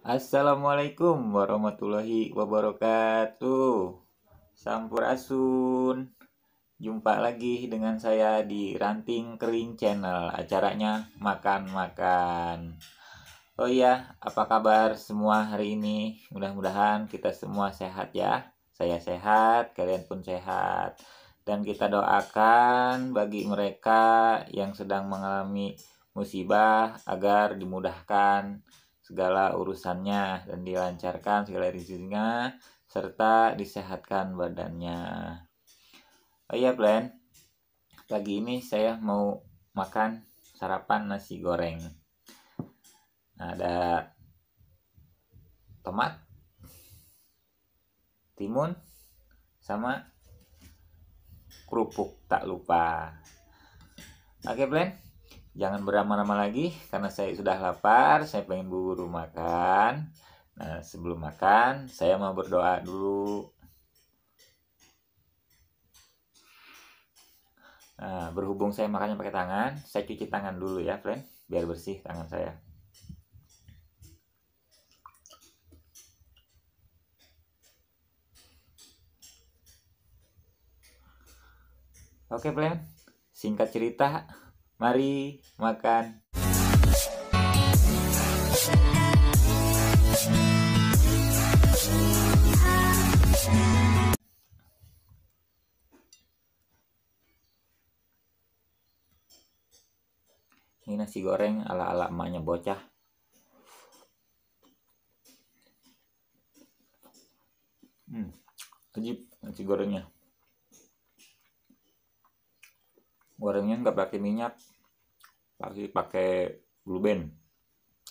Assalamualaikum warahmatullahi wabarakatuh. Sampurasun. Jumpa lagi dengan saya di Ranting Kering Channel. Acaranya makan-makan. Oh iya, apa kabar semua hari ini? Mudah-mudahan kita semua sehat ya. Saya sehat, kalian pun sehat. Dan kita doakan bagi mereka yang sedang mengalami musibah agar dimudahkan segala urusannya dan dilancarkan segala rezekinya serta disehatkan badannya. Oh iya, Plan. Pagi ini saya mau makan sarapan nasi goreng. Nah, ada tomat, timun, sama kerupuk tak lupa. Oke, Plan. Jangan berlama-lama lagi karena saya sudah lapar, saya pengen buru-buru makan. Nah, sebelum makan, saya mau berdoa dulu. Nah, berhubung saya makannya pakai tangan, saya cuci tangan dulu ya, friend, biar bersih tangan saya. Oke, friend. Singkat cerita, mari makan. Ini nasi goreng ala-ala emaknya bocah. Ajib nasi gorengnya. Gorengnya nggak pakai minyak, pasti pakai blue band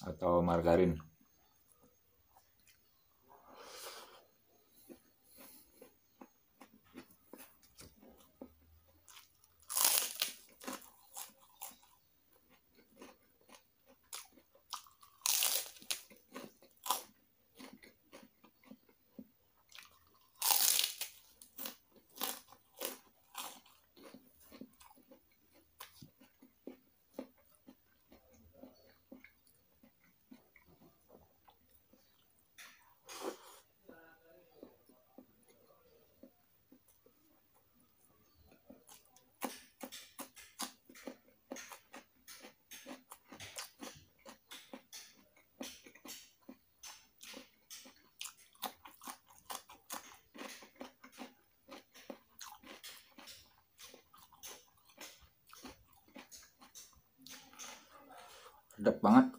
atau margarin. Sedap banget.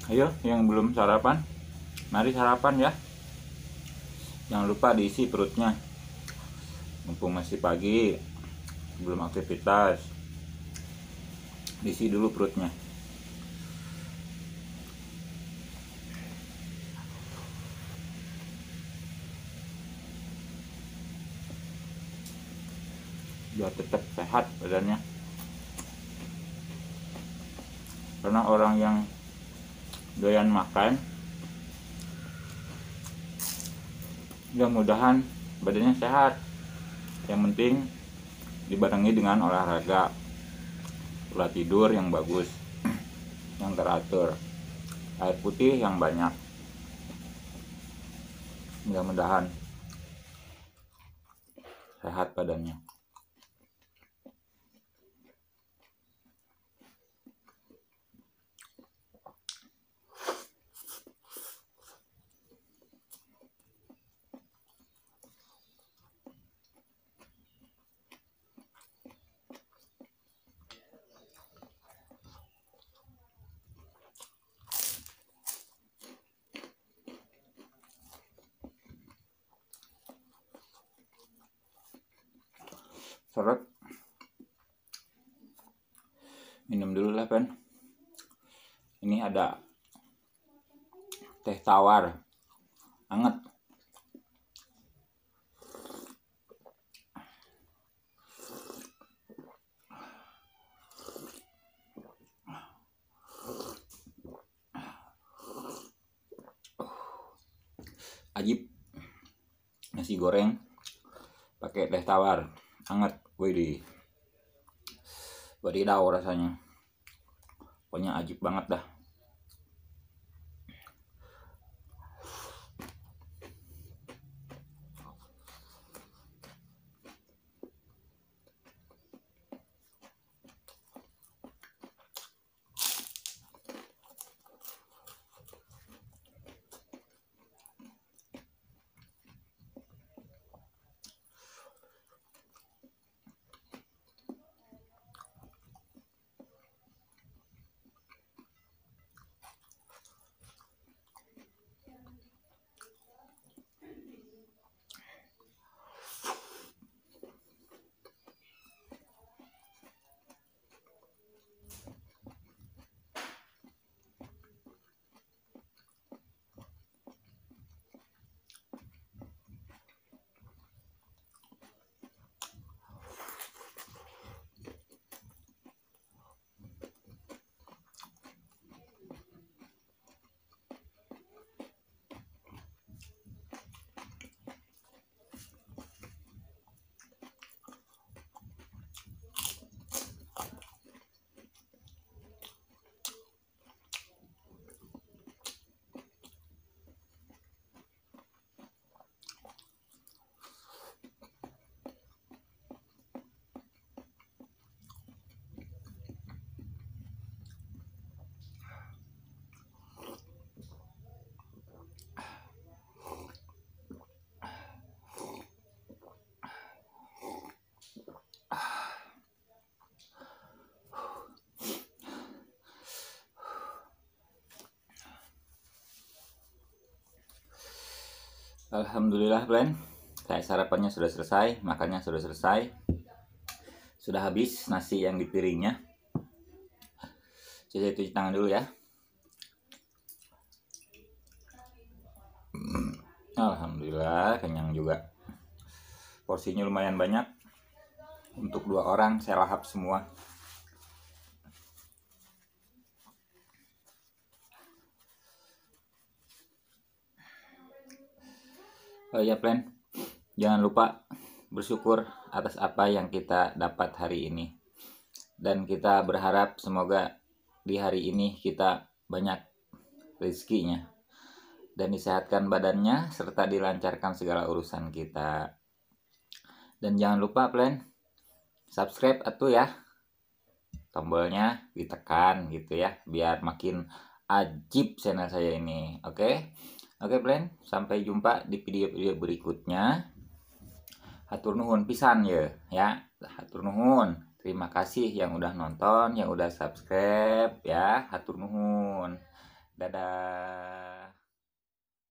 Ayo yang belum sarapan, mari sarapan ya. Jangan lupa diisi perutnya. Mumpung masih pagi, belum aktivitas, diisi dulu perutnya. Biar tetap sehat badannya. Karena orang yang doyan makan, mudah-mudahan badannya sehat. Yang penting dibarengi dengan olahraga, pola tidur yang bagus, yang teratur, air putih yang banyak. Mudah-mudahan sehat badannya. Seret, minum dulu lah Pen. Ini ada teh tawar hangat. Ajib, nasi goreng pakai teh tawar hangat. Wih, wadidaw rasanya. Pokoknya ajib banget dah. Alhamdulillah Plan, saya sarapannya sudah selesai, makannya sudah selesai, sudah habis nasi yang di piringnya. Saya cuci tangan dulu ya. Alhamdulillah kenyang juga. Porsinya lumayan banyak, untuk 2 orang saya lahap semua. Oh ya Plan, jangan lupa bersyukur atas apa yang kita dapat hari ini. Dan kita berharap semoga di hari ini kita banyak rezekinya dan disehatkan badannya serta dilancarkan segala urusan kita. Dan jangan lupa Plan, subscribe atuh ya. Tombolnya ditekan gitu ya, biar makin ajib channel saya ini. Oke? Oke Plan, sampai jumpa di video-video berikutnya. Hatur nuhun pisan ya. Hatur nuhun. Terima kasih yang udah nonton, yang udah subscribe ya. Hatur nuhun. Dadah.